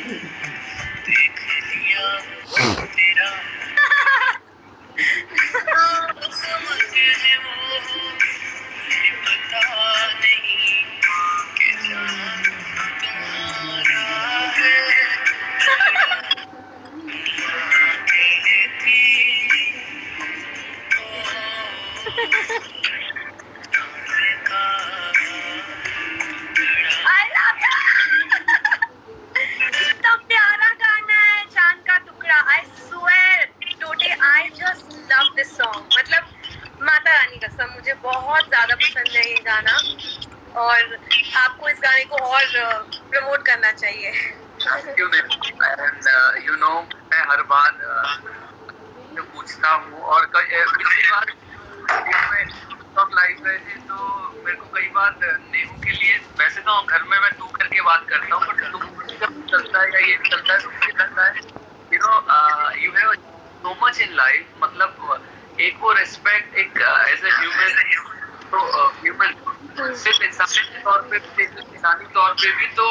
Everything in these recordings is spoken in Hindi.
देख लिया तेरा समझे वो मुझे पता नहीं कि जान तुम्हारा है कितना प्यारा गाना है चांद का टुकड़ा। आई स्वेयर टोटे I just love this song. मतलब माता रानी कसम मुझे बहुत ज्यादा पसंद है ये गाना और आपको इस गाने को और प्रमोट करना चाहिए। मैं हर बार पूछता हूँ और पिछली बार लाइव गए थे तो मेरे को कई बार नेहू के लिए, वैसे तो घर में मैं तू करके बात करता हूँ, बट तुम जब चलता है या ये चलता है तो मुझे लगता है you have so much in life. मतलब एक वो रिस्पेक्ट, एक एज ए ह्यूमन, तो ह्यूमन सिर्फ इंसानी तौर पे, इंसानी तौर पे भी, तो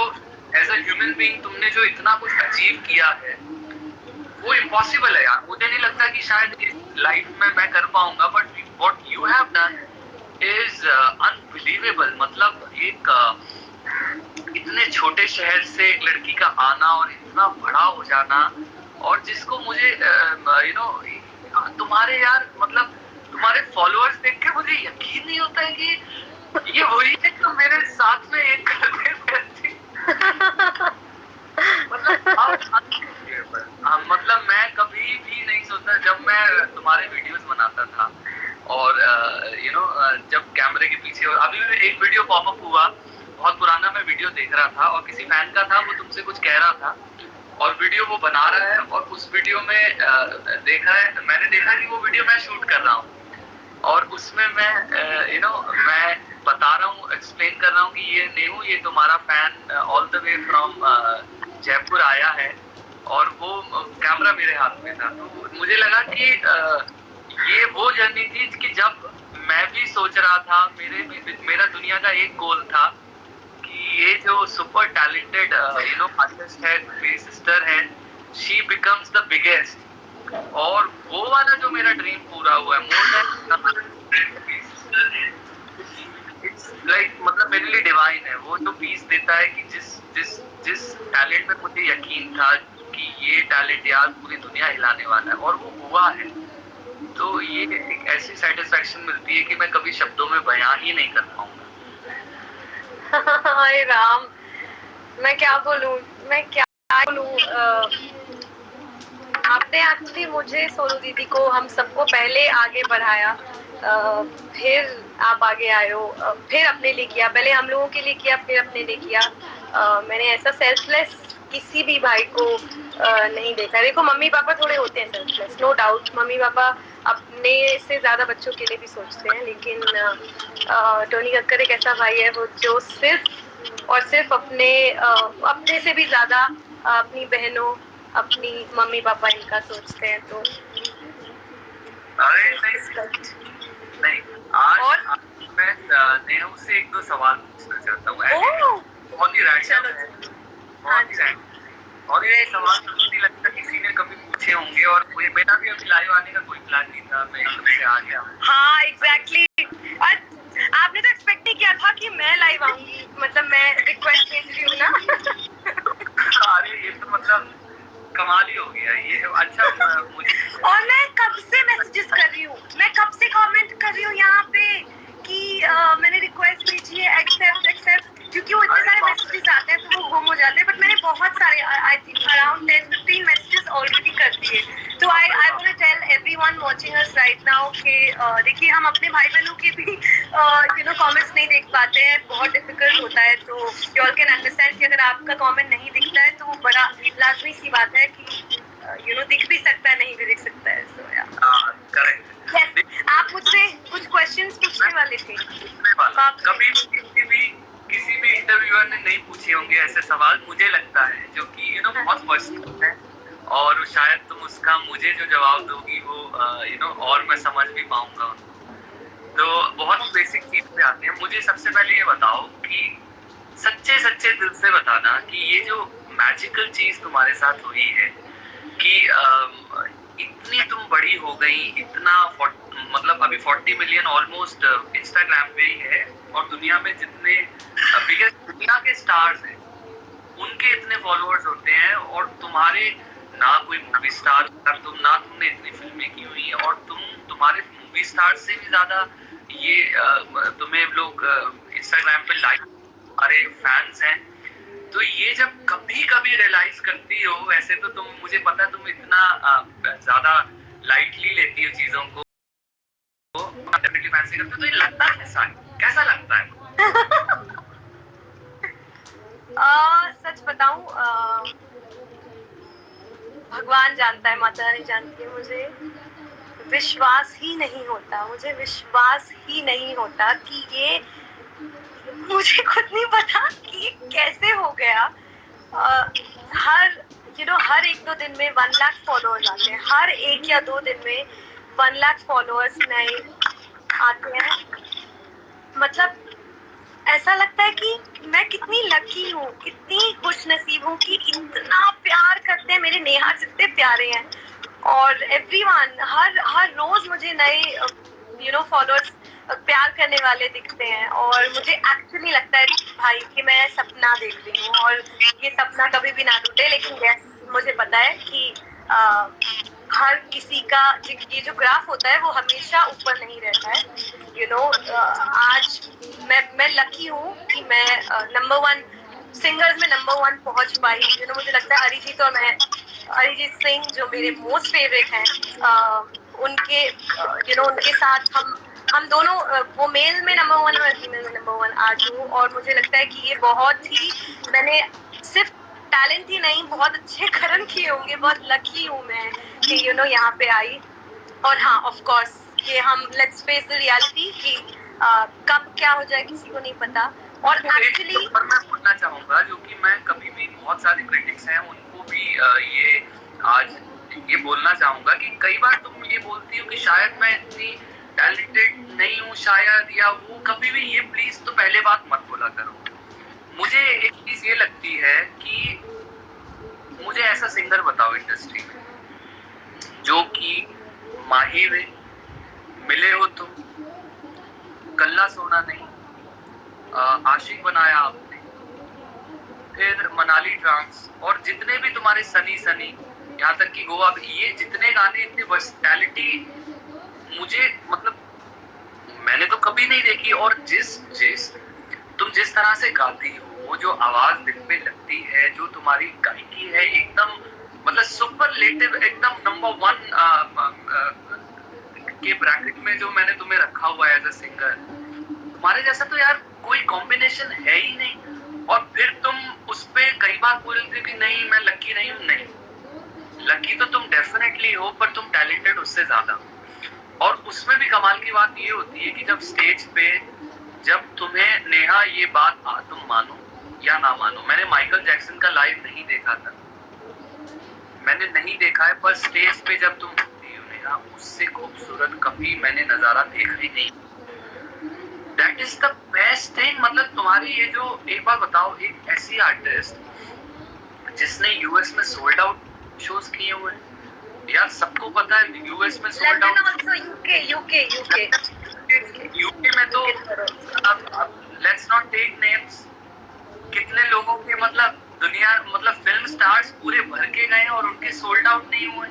एज ए ह्यूमन बीइंग तुमने जो इतना कुछ अचीव किया है वो इम्पॉसिबल है यार। मुझे नहीं लगता कि शायद लाइफ में मैं कर पाऊंगा, but what you have done is unbelievable. मतलब एक इतने छोटे शहर से एक लड़की का आना और इतना बड़ा हो जाना, और जिसको मुझे तुम्हारे यार मतलब तुम्हारे फॉलोअर्स देख के मुझे यकीन नहीं होता है कि ये वही है जो मेरे साथ में एक करते मतलब मैं कभी भी नहीं सोचता, जब मैं तुम्हारे वीडियोस बनाता था और जब कैमरे के पीछे, और अभी भी एक वीडियो पॉपअप हुआ, बहुत पुराना, मैं वीडियो देख रहा था और किसी फैन का था, वो तुमसे कुछ कह रहा था और वीडियो वो बना रहा है, और उस वीडियो में मैंने देखा कि वो वीडियो मैं शूट कर रहा हूँ और उसमें मैं मैं बता रहा हूँ, एक्सप्लेन कर रहा हूँ कि ये नेहू, ये तुम्हारा fan all the way from Jaipur आया है, और वो कैमरा मेरे हाथ में था। तो मुझे लगा कि ये वो जर्नी थी कि जब मैं भी सोच रहा था, मेरा दुनिया का एक गोल था कि ये जो सुपर टैलेंटेड आर्टिस्ट है, मेरी सिस्टर है, शी बिकम्स द बिगेस्ट, और वो वाला जो मेरा ड्रीम पूरा हुआ है, मोर देन इट्स लाइक, मतलब मेरे लिए डिवाइन है। वो जो पीस देता है कि जिस टैलेंट में मुझे यकीन था कि ये टैलेंट यार पूरी दुनिया हिलाने वाला है, और वो हुआ है, तो ये एक ऐसी सेटिस्फैक्शन मिलती है कि मैं कभी शब्दों में बयां ही नहीं कर पाऊंगा। अरे राम, मैं क्या बोलूं। आपने एक्चुअली मुझे, सोनू दीदी को, हम सबको पहले आगे बढ़ाया, फिर आप आगे आए हो, फिर अपने लिए किया, पहले हम लोगों के लिए किया, फिर अपने लिए किया। मैंने ऐसा सेल्फलेस किसी भी भाई को नहीं देखा। देखो मम्मी पापा थोड़े होते हैं selfless, no doubt, mummy papa अपने से ज्यादा बच्चों के लिए भी सोचते हैं, लेकिन टोनी कक्कर एक ऐसा भाई है वो जो सिर्फ और सिर्फ अपने से भी ज्यादा अपनी बहनों, अपनी मम्मी पापा, इनका सोचते हैं। तो नहीं, आज मैं नेहू से एक दो सवाल पूछना चाहता हूँ, बहुत ही रैंडम है, बहुत ही रैंडम, और ये सवाल मुझे लगता है किसी ने कभी पूछे होंगे, और मेरा भी अभी लाइव आने का कोई प्लान नहीं था, मैं एकदम से आ गया। हाँ एग्जैक्टली, आपने तो एक्सपेक्ट नहीं किया था कि मैं लाइव आऊंगी, मतलब मैं रिक्वेस्ट भेज रही हूँ ना। अरे ये तो मतलब कमाल ही हो गया ये। अच्छा मुझे, और मैं कब से मैसेजेस कर रही हूँ, मैं कब से कमेंट कर रही हूँ यहाँ पे कि मैंने रिक्वेस्ट भेजी है, एक्सेप्ट, क्योंकि वो इतने सारे मैसेजेस आते हैं तो वो गुम हो जाते हैं, बट मैंने बहुत सारे, I think around 10-15 messages already कर दिए। तो I want to tell everyone watching us right now कि देखिए, हम अपने भाई बहनों के भी कमेंट्स नहीं देख पाते हैं, बहुत डिफिकल्ट होता है, तो यू ऑल कैन अंडरस्टैंड कि अगर आपका कमेंट नहीं दिखता है तो वो बड़ा लाजमी सी बात है कि दिख भी सकता है, नहीं भी दिख सकता है। सो या करेक्ट। आप मुझसे कुछ क्वेश्चंस पूछने वाले थे। कभी किसी भी इंटरव्यूअर ने नहीं पूछे होंगे ऐसे सवाल, मुझे लगता है, जो कि बहुत पर्सनल है, और शायद तुम उसका मुझे जो जवाब दोगी वो और मैं समझ भी पाऊंगा। तो बहुत बेसिक चीज पे आते हैं। मुझे सबसे पहले ये बताओ कि सच्चे दिल से बताना कि ये जो मैजिकल चीज तुम्हारे साथ हुई है कि इतनी तुम बड़ी हो गई, इतना मतलब अभी 40 मिलियन ऑलमोस्ट इंस्टाग्राम पे ही है, और दुनिया में जितने बिगेस्ट दुनिया के स्टार्स हैं उनके इतने फॉलोअर्स होते हैं, और तुम्हारे ना कोई मूवी स्टार, तुमने इतनी फिल्में की हुई हैं, और तुम्हारे मूवी स्टार से भी ज्यादा ये तुम्हें लोग इंस्टाग्राम पे लाइक, हमारे फैंस हैं। तो ये जब कभी कभी रियलाइज करती हो, वैसे तो तुम, मुझे पता है तुम इतना ज्यादा लाइटली लेती हो चीजों को, डेफिनेटली फैंसी करते हो, तो ये लगता कैसा लगता है? सच बताऊं, भगवान जानता है, माता रानी जानती है, मुझे विश्वास ही नहीं होता कि ये, मुझे खुद नहीं पता कि ये कैसे हो गया। हर एक दो दिन में 1 लाख फॉलोअर्स आते हैं, हर 1 या 2 दिन में 1 लाख फॉलोअर्स नए आते हैं। मतलब ऐसा लगता है कि मैं कितनी लकी हूँ, कितनी खुशनसीब हूँ कि इतना प्यार करते हैं, मेरे नेहा जितने प्यारे हैं, और एवरीवन हर रोज मुझे नए फॉलोअर्स प्यार करने वाले दिखते हैं, और मुझे एक्चुअली लगता है भाई कि मैं सपना देख रही हूँ, और ये सपना कभी भी ना टूटे। लेकिन यस, मुझे पता है कि हर किसी का ये जो ग्राफ होता है वो हमेशा ऊपर नहीं रहता है। आज मैं लकी हूँ कि मैं नंबर 1 सिंगर्स में नंबर 1 पहुंच पाई। मुझे लगता है अरिजीत सिंह जो मेरे मोस्ट फेवरेट हैं, उनके साथ हम दोनों, वो मेल में नंबर 1 और फीमेल में नंबर 1 आज हूँ, और मुझे लगता है कि ये बहुत ही, मैंने सिर्फ टैलेंट ही नहीं, बहुत अच्छे कर्म किए होंगे, बहुत लकी हूँ मैं कि यहाँ पे आई। और हाँ, ऑफ कोर्स ये हम लेट्स फेस द रियलिटी कि कब क्या हो जाए किसी को नहीं पता। और एक्चुअली मैं बोलना चाहूंगा, जो कि मैं कभी भी, बहुत सारे क्रिटिक्स हैं उनको भी ये आज ये बोलना चाहूंगा कि कई बार तुम ये बोलती हो कि शायद मैं इतनी टैलेंटेड नहीं हूँ शायद, या वो, कभी भी ये प्लीज तो पहले बात मत बोला करो। मुझे एक चीज ये लगती है कि मुझे ऐसा सिंगर बताओ इंडस्ट्री में जो कि माहिर है, मिले हो तुम, कल्ला सोना नहीं, आशिक बनाया आपने, फिर मनाली ट्रांस, और जितने भी तुम्हारे सनी यहाँ तक कि गोवा, ये जितने गाने, इतने वर्सटैलिटी मुझे, मतलब मैंने तो कभी नहीं देखी। और तुम जिस तरह से गाती हो, वो जो आवाज दिल पे लगती है, जो तुम्हारी गायकी है, एकदम मतलब सुपरलेटिव, एकदम नंबर 1 के ब्रैकेट में जो मैंने तुम्हें रखा हुआ है एज अ सिंगर। तुम्हारे जैसा तो यार कोई कॉम्बिनेशन है ही नहीं। और फिर तुम उस पे कई बार बोलते कि नहीं मैं लकी नहीं हूँ। नहीं, लकी तो तुम डेफिनेटली हो, पर तुम टैलेंटेड उससे ज्यादा। और उसमें भी कमाल की बात ये होती है कि जब स्टेज पे, जब तुम्हें नेहा ये बात तुम मानो या ना मानो, मैंने माइकल जैक्सन का लाइव नहीं देखा था, मैंने नहीं देखा है, पर स्टेज पे जब तुम होती हो नेहा, उससे खूबसूरत कभी मैंने नजारा देखा ही नहीं। That is the best thing. मतलब तुम्हारी ये जो, एक बार बताओ, एक ऐसी आर्टिस्ट जिसने यूएस में सोल्ड आउट शोज किए हुए हैं, यार सबको पता है यूएस में सोल्ड आउट, यूके में तो लेट्स नॉट टेक नेम्स, कितने लोगों के मतलब दुनिया, मतलब फिल्म स्टार्स पूरे भर के गए और उनके सोल्ड आउट नहीं हुए।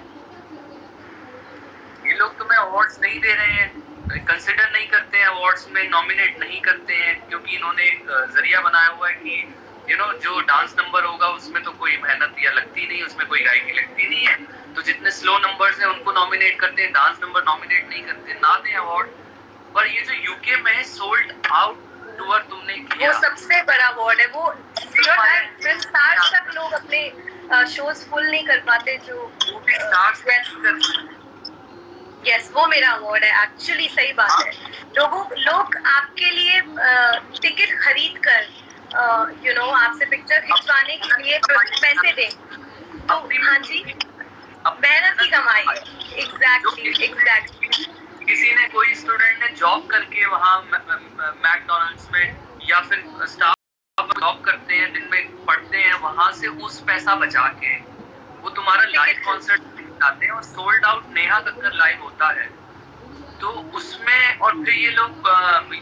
ये लोग तुम्हें अवार्ड्स नहीं दे रहे हैं, कंसिडर नहीं करते हैं, अवार्ड्स में नॉमिनेट नहीं करते हैं, क्योंकि इन्होंने एक जरिया बनाया हुआ है कि जो डांस नंबर होगा उसमें तो कोई मेहनत या लगती नहीं, उसमें कोई गायकी लगती नहीं है, तो जितने स्लो नंबर्स हैं उनको नॉमिनेट करते हैं, डांस नंबर नॉमिनेट नहीं करते, ना दें अवार्ड। पर ये जो यूके में सोल्ड आउट टूर तुमने किया, वो सबसे बड़ा अवार्ड है। वो फिल्म स्टार्स तक लोग अपने शोज फुल नहीं कर पाते, जो स्टार्स यस, वो मेरा अवार्ड है एक्चुअली। सही बात है, लोग आपके लिए टिकट खरीद कर आपसे पिक्चर खिंचवाने के लिए पैसे दें, तो हाँ जी, मेहनत की कमाई है। एग्जैक्टली। किसी ने, कोई स्टूडेंट ने जॉब करके वहाँ मैकडॉनल्ड्स में, या फिर स्टाफ जॉब करते हैं, दिन में पढ़ते हैं वहाँ वहां से उस पैसा बचा के वो तुम्हारा लाइव कॉन्सर्ट आते हैं और sold out Neha Kakkar live होता है, तो उसमें और फिर ये लोग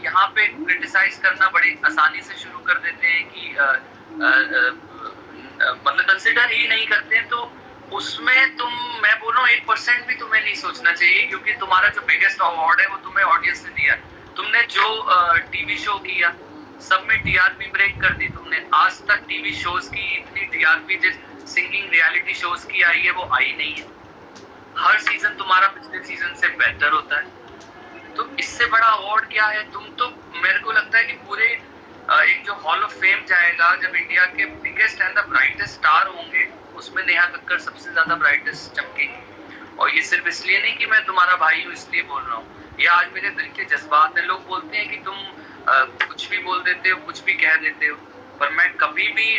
यहाँ पे क्रिटिसाइज करना बड़े आसानी से शुरू कर देते हैं कि मतलब कंसिडर ही नहीं करते हैं। तो उसमें तुम, मैं बोल रहा हूँ 1% भी तुम्हें नहीं सोचना चाहिए, क्योंकि तुम्हारा जो बिगेस्ट अवार्ड है वो तुम्हें ऑडियंस ने दिया। तुमने जो टीवी शो किया सब में टीआरपी ब्रेक कर दी तुमने। आज तक टीवी शोज की इतनी टीआरपी जिस सिंगिंग रियलिटी शोज की आई है वो आई नहीं है। हर सीजन तुम्हारा पिछले सीजन से बेहतर होता है, तो इससे बड़ा अवार्ड क्या है। तुम तो, मेरे को लगता है कि पूरे एक जो हॉल ऑफ फेम जाएगा, जब इंडिया के biggest and the brightest star होंगे, उसमें नेहा कक्कर सबसे ज्यादा ब्राइटेस्ट चमकेगी। और ये सिर्फ इसलिए नहीं कि मैं तुम्हारा भाई हूँ इसलिए बोल रहा हूँ, ये आज मेरे दिल के जज्बात हैं। लोग बोलते हैं कि तुम कुछ भी बोल देते हो, कुछ भी कह देते हो, पर मैं कभी भी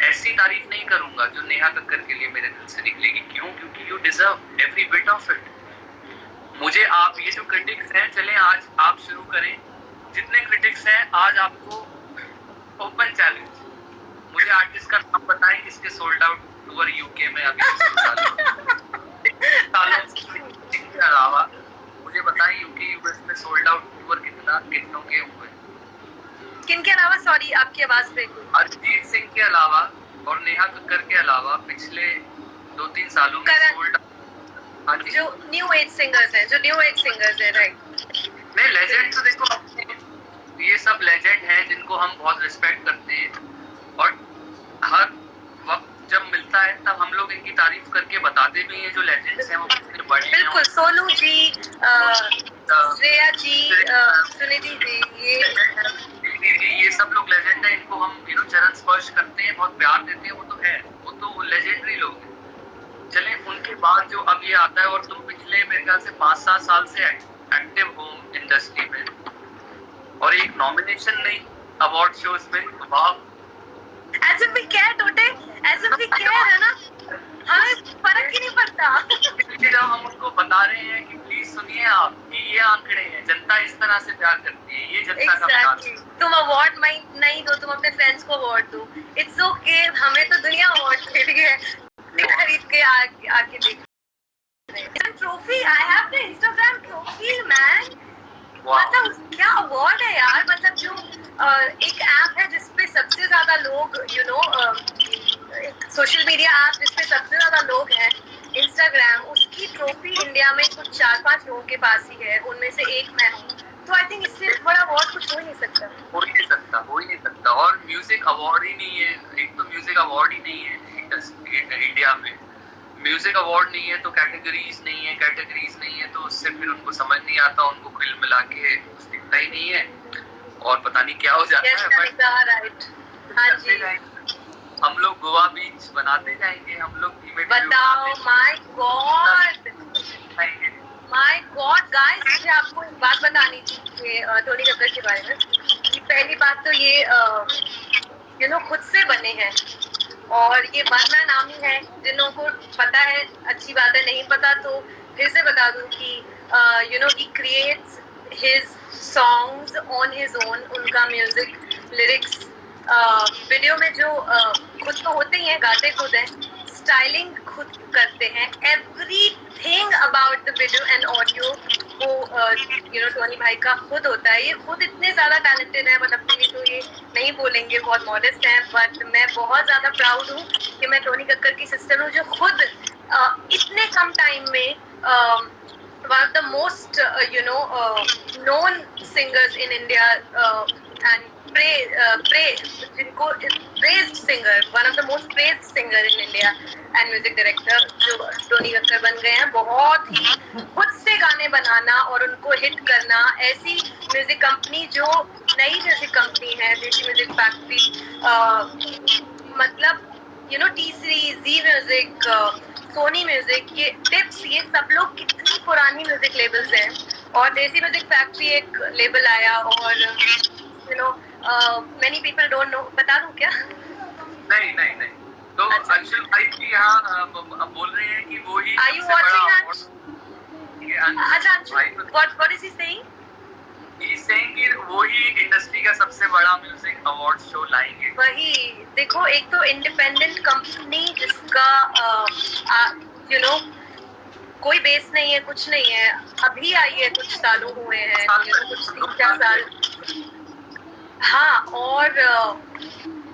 ऐसी तारीफ नहीं करूंगा जो नेहा कक्कर के लिए मेरे दिल से निकलेगी। क्यों? क्योंकि you deserve every bit of it. मुझे आप, ये जो क्रिटिक्स हैं, चलें आज आप शुरू करें, जितने क्रिटिक्स हैं आज आपको ओपन चैलेंज, मुझे आर्टिस्ट का नाम बताएं किसके सोल्ड आउट टूर यूके में अभी सालों के अलावा मुझे बताएं यूके यूएस में सोल्ड आउट टूर कितनों के हुए। किनके अलावा? सॉरी आपकी आवाज ब्रेक हुई। अरिजीत सिंह के अलावा और नेहा कक्कर के अलावा पिछले 2-3 सालों में सोल्ड आउट जो न्यू एज सिंगर्स हैं, राइट। नहीं, लेजेंड तो देखो, ये सब लेजेंड हैं जिनको हम बहुत रिस्पेक्ट करते हैं और हर वक्त जब मिलता है तब हम लोग इनकी तारीफ करके बताते भी हैं। जो लेजेंड्स हैं वो कितने बड़े हैं। बिल्कुल, सोनू जी, श्रेया जी, सुनिधि जी, ये सब लोग लेजेंड है, इनको हम चरण स्पर्श करते हैं, बहुत प्यार देते हैं। वो तो है, वो तो लेजेंडरी लोग हैं। चले, उनके बाद जो अब ये आता है, और तुम पिछले मेरे ख्याल से 5-7 साल से एक्टिव हो इंडस्ट्री में, और एक नॉमिनेशन नहीं अवार्ड शोज में, वाह। As if we care, टोटे, as if we care, है ना? हमें फर्क ही नहीं पड़ता। जब हम उनको बता रहे हैं कि प्लीज सुनिए आप, कि ये आंकड़े हैं, जनता इस तरह से प्यार करती है, ये जनता का प्यार है। तुम अवार्ड नहीं दो, तुम अपने फ्रेंड्स को अवार्ड दो, इट्स ओके। हमें तो दुनिया अवार्ड दे रही है, खरीद के आके देख। Trophy, I have the Instagram trophy man. मतलब क्या अवार्ड है यार। मतलब जो एक ऐप है जिसपे सबसे ज्यादा लोग सोशल मीडिया ऐप जिसपे सबसे ज्यादा लोग हैं, इंस्टाग्राम, उसकी ट्रॉफी इंडिया में कुछ 4-5 लोगों के पास ही है, उनमें से एक मैं हूँ। तो आई थिंक इससे बड़ा अवार्ड कुछ हो ही नहीं सकता। और म्यूजिक अवार्ड ही नहीं है, एक तो म्यूजिक अवार्ड ही नहीं है इंडिया में। म्यूजिक अवार्ड नहीं है तो कैटेगरीज नहीं है तो उससे फिर उनको समझ नहीं आता, उनको कुल मिला के कुछ दिखता ही नहीं है और पता नहीं क्या हो जाता है। बट हाँ जी, हम लोग गोवा बीच बनाते जाएंगे, हम लोग बताओ। माय गॉड गाइस, मुझे आपको एक बात बतानी थी टोनी कक्कर के बारे में। कि पहली बात तो ये खुद से बने हैं, और ये वन मैन आर्मी है। जिन्हों को पता है अच्छी बात है, नहीं पता तो फिर से बता दूं कि he creates his songs on his own। उनका म्यूजिक, लिरिक्स, वीडियो में जो खुद तो होते ही हैं, गाते खुद हैं, स्टाइलिंग खुद करते हैं, everything about the video and audio वो टोनी भाई का खुद होता है। ये खुद इतने ज्यादा टैलेंटेड है, मतलब के लिए तो ये नहीं बोलेंगे, बहुत मॉडेस्ट हैं, बट मैं बहुत ज्यादा प्राउड हूँ कि मैं टोनी कक्कर की सिस्टर हूँ, जो खुद इतने कम टाइम में one of the most known singers in India and praised singer, one of the most praised singer in India and music director जो टोनी कक्कर बन गए हैं। बहुत ही खुद से गाने बनाना और उनको हिट करना, ऐसी म्यूजिक कंपनी जो नई म्यूजिक कंपनी है, देसी म्यूजिक फैक्ट्री, मतलब टी सीरीज, जी म्यूजिक, सोनी म्यूजिक, ये टिप्स, ये सब लोग कितनी पुरानी म्यूजिक लेबल्स हैं, और देसी म्यूजिक फैक्ट्री एक लेबल आया, और many people don't know। बता दूं क्या? नहीं तो अंशुल भाई की यहाँ बोल रहे हैं कि वो ही Are you watching Ansh? अच्छा Anshul, what is he saying? He is saying कि वो ही इंडस्ट्री का सबसे बड़ा म्यूजिक अवार्ड शो लाएंगे। वही देखो, एक तो इंडिपेंडेंट कंपनी जिसका यू नो कोई बेस नहीं है, कुछ नहीं है, अभी आई है, कुछ सालों हुए हैं, कुछ 3-4 साल। हाँ, और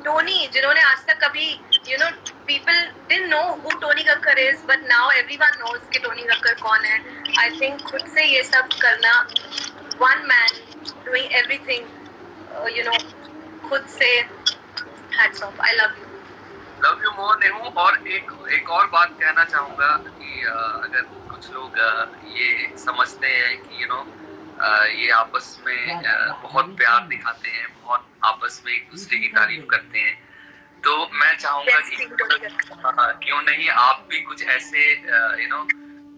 टोनी, जिन्होंने आज तक कभी people didn't know who Tony Kakkar is, but now everyone knows कि टोनी कक्कर कौन है। आई थिंक खुद से ये सब करना, वन मैन डूइंग एवरीथिंग, खुद से, hats off, I love you more Nehu. और एक और बात कहना चाहूंगा कि अगर कुछ लोग ये समझते हैं कि ये आपस में बहुत प्यार दिखाते हैं, बहुत आपस में एक दूसरे की तारीफ करते हैं, तो मैं चाहूंगा कि क्यों नहीं आप भी कुछ ऐसे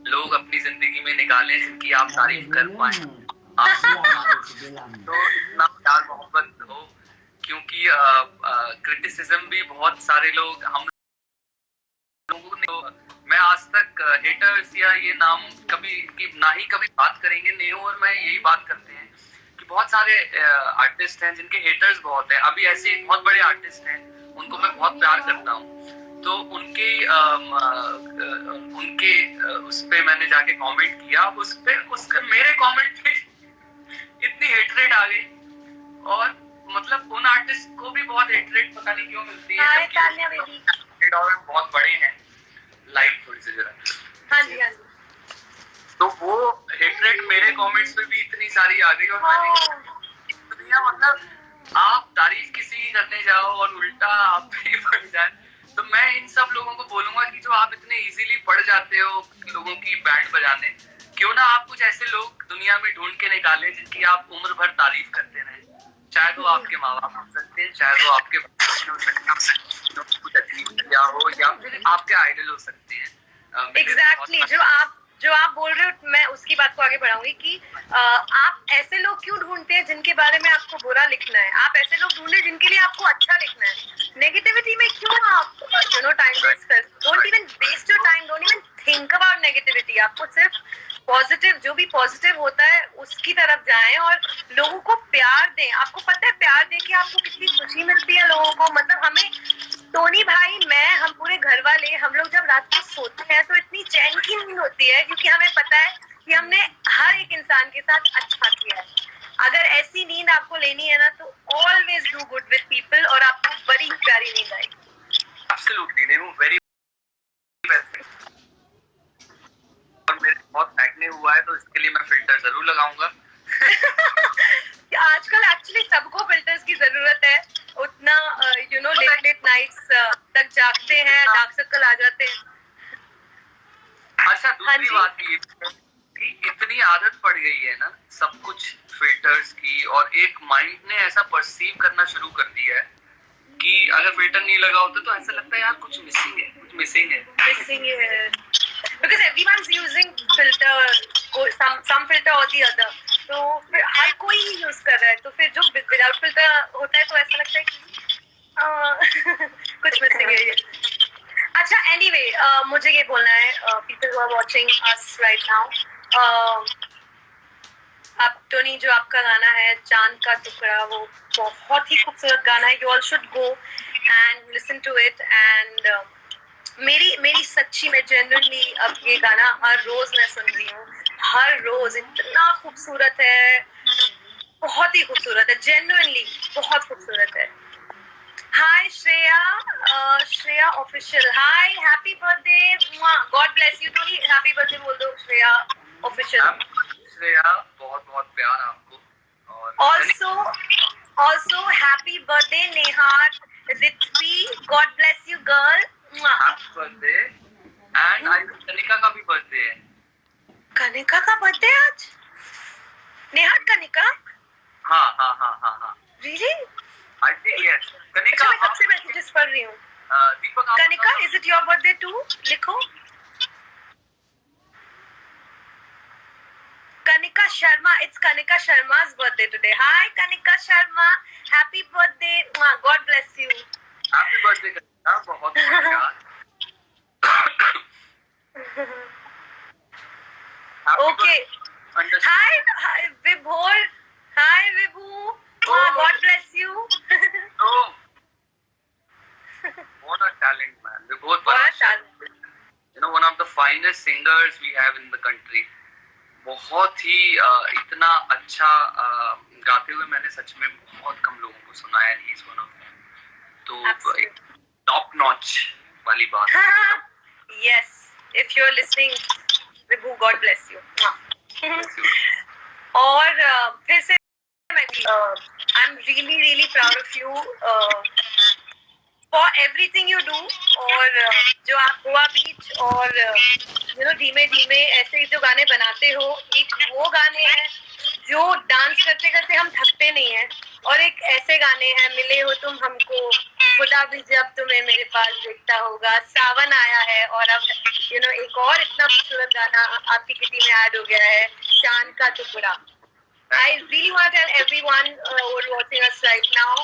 लोग अपनी जिंदगी में निकालें जिनकी आप तारीफ कर पाए। तो इतना प्यार मोहब्बत हो, क्योंकि क्रिटिसिज्म भी बहुत सारे लोग, हम लोगों ने, मैं आज तक हेटर्स या ये नाम कभी ना ही कभी बात करेंगे। नेहू और मैं यही बात करते हैं कि बहुत सारे आर्टिस्ट हैं जिनके हेटर्स बहुत हैं। अभी ऐसे बहुत बड़े आर्टिस्ट हैं, उनको मैं बहुत प्यार करता हूँ, तो उनके उस पे मैंने जाके कमेंट किया, उस पे मेरे कमेंट पे इतनी हेटरेट आ गई, और मतलब उन आर्टिस्ट को भी बहुत हेटरेट पता नहीं क्यों मिलती है, और बहुत बड़े हैं, लाइक थोड़ी सी जरा। हाँ जी, हाँ जी। तो वो हेटरेट मेरे कमेंट्स पे भी इतनी सारी आ गई, और मैंने मतलब आप तारीफ किसी की करने जाओ और उल्टा आप भी पड़ जाए। तो मैं इन सब लोगों को बोलूंगा कि जो आप इतने इजीली पड़ जाते हो लोगों की बैंड बजाने, क्यों ना आप कुछ ऐसे लोग दुनिया में ढूंढ के निकाले जिनकी आप उम्र भर तारीफ करते रहे। चाहे वो आपके माँ बाप हो सकते हैं, चाहे वो आपके हो सकते हैं, कुछ अचीव किया हो, या फिर आपके आइडल हो सकते हैं। एग्जैक्टली, जो आप बोल रहे हो, मैं उसकी बात को आगे बढ़ाऊंगी कि आप ऐसे लोग क्यों ढूंढते हैं जिनके बारे में आपको बुरा लिखना है। आप ऐसे लोग ढूंढे जिनके लिए आपको अच्छा लिखना है। नेगेटिविटी में क्यों आप टाइम वेस्ट कर, don't even waste your time, don't even think about negativity. आपको सिर्फ पॉजिटिव, जो भी पॉजिटिव होता है उसकी तरफ जाएं और लोगों को प्यार दें। आपको पता है प्यार दे के आपको कितनी खुशी मिलती है लोगों को। मतलब हमें, टोनी भाई, मैं, हम पूरे घर वाले, हम लोग जब रात को सोते हैं तो इतनी चैन की नींद होती है, क्योंकि हमें पता है कि हमने हर एक इंसान के साथ अच्छा किया है। अगर ऐसी नींद आपको लेनी है ना, तो always do good with people, और आपको बड़ी प्यारी नींद आएगी। एब्सोल्युटली, नेहू, वेरी और मेरे बहुत एक्ने हुआ है, तो इसके लिए मैं फिल्टर जरूर लगाऊंगा। आजकल एक्चुअली सबको फिल्टर्स की जरूरत है। उतना लेट नाइट्स तक जागते हैं, डार्क सर्कल आ जाते हैं। अच्छा, दूसरी बात ये कि इतनी आदत पड़ गई है ना सब कुछ फिल्टर्स की, और एक माइंड ने ऐसा परसीव करना शुरू कर दिया है कि अगर फिल्टर नहीं लगा होता तो ऐसा लगता है यार कुछ मिसिंग है। Because everyone's using filter, some filter or the other, तो फिर हर कोई यूज कर रहा है, तो फिर जो विदाउट फिल्टर होता है तो ऐसा लगता है कि कुछ मिसिंग है ये। अच्छा, एनीवे, मुझे ये बोलना है, people who are watching us right now, आप टोनी, जो आपका गाना है चांद का टुकड़ा, वो बहुत ही खूबसूरत गाना है। You all should go and listen to it. And मेरी सच्ची में जेन्युइनली अब ये गाना हर रोज मैं सुन रही हूँ, हर रोज। इतना खूबसूरत है, बहुत ही खूबसूरत है, जेन्युइनली बहुत खूबसूरत है। Hi Shreya official, hi, happy birthday, God bless you Tony, happy birthday बोल दो श्रेया ऑफिशियल। श्रेया, बहुत बहुत प्यार आपको। और also happy birthday Nehar रित्वी, God bless you girl। Happy birthday. And I think Kanika का भी बर्थडे है। कनिका का बर्थडे आज? नेहार कनिका? हाँ। Really? I think yes. Kanika, मैं कब से मैसेजेस पढ़ रही हूँ। दीपक, Kanika, is it your birthday too? लिखो। Kanika Sharma, it's Kanika Sharma's birthday today. Hi Kanika Sharma, happy birthday. God bless you. Happy birthday Kanika, बहुत बहुत प्यार। Okay. Hi Vibhor. Hi Vibhu. God bless you. What a talent, man. We're both बहुत talent. one of the finest singers we have in the country. बहुत ही इतना अच्छा गाते हुए मैंने सच में बहुत कम लोगों को सुना है. He's one of them. तो top notch वाली बात. Yes, if you're listening, Vibhu, God bless you. और फिर से I'm really proud of you for everything you do. और जो आप गोवा बीच और धीमे धीमे ऐसे जो गाने बनाते हो, एक वो गाने हैं जो डांस करते करते हम थकते नहीं हैं, और एक ऐसे गाने हैं मिले हो तुम हमको, खुदा भी जब तुम्हें मेरे पास देखता होगा, सावन आया है, और अब एक और इतना खूबसूरत गाना आपकी किटी में ऐड हो गया है, चांद का टुकड़ा. I really want to tell everyone who are watching us right now,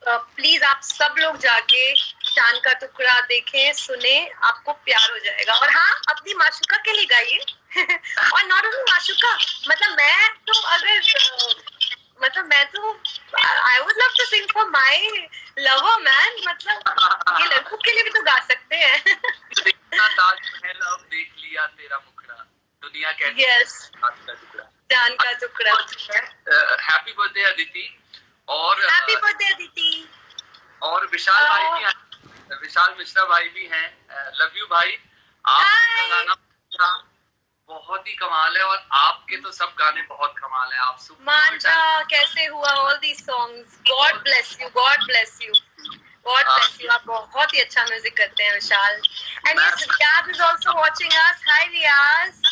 please आप सब लोग जाके चांद का टुकड़ा देखें, सुने, आपको प्यार हो जाएगा. और हाँ, अपनी माशुका के लिए गाइए. और नॉट ओनली माशुका, मतलब मैं तो I would love to sing for my lover man. मतलब ये लड़कों के लिए भी तो गा सकते हैं. ताजमहल अब देख लिया तेरा मुखड़ा, दुनिया कहती है चांद का टुकड़ा. चांद का टुकड़ा. Happy birthday Aditi. और हैप्पी बर्थडे अदिति. और विशाल भाई भी हैं, विशाल मिश्रा भाई भी हैं. लव यू भाई. आपका गाना बहुत ही कमाल है, और आपके तो सब गाने बहुत कमाल है. आप मांझा कैसे हुआ, all these songs, God bless you, God bless you, God bless you. आप बहुत ही अच्छा म्यूजिक करते हैं Vishal. And yes, Riyaz is also watching us. Hi Riyaz,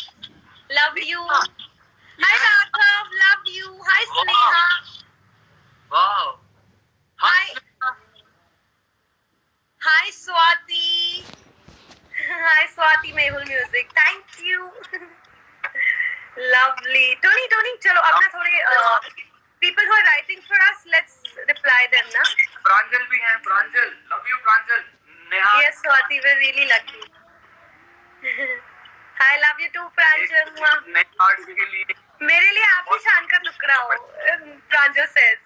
love you. Hi Raghav, love you. Hi Sneha. Wow. Hi Swati. Hi Swati Mehul music. Thank you. Lovely. Tony चलो अपना थोड़े people who are writing for us, let's reply them ना. प्रांजल भी हैं. Pranjal, love you Pranjal. Neha. Yes Swati, we're really lucky. I love you too Pranjal. नए आर्ट्स के लिए मेरे लिए आप ही चांद का टुकड़ा हो, प्रांजल says.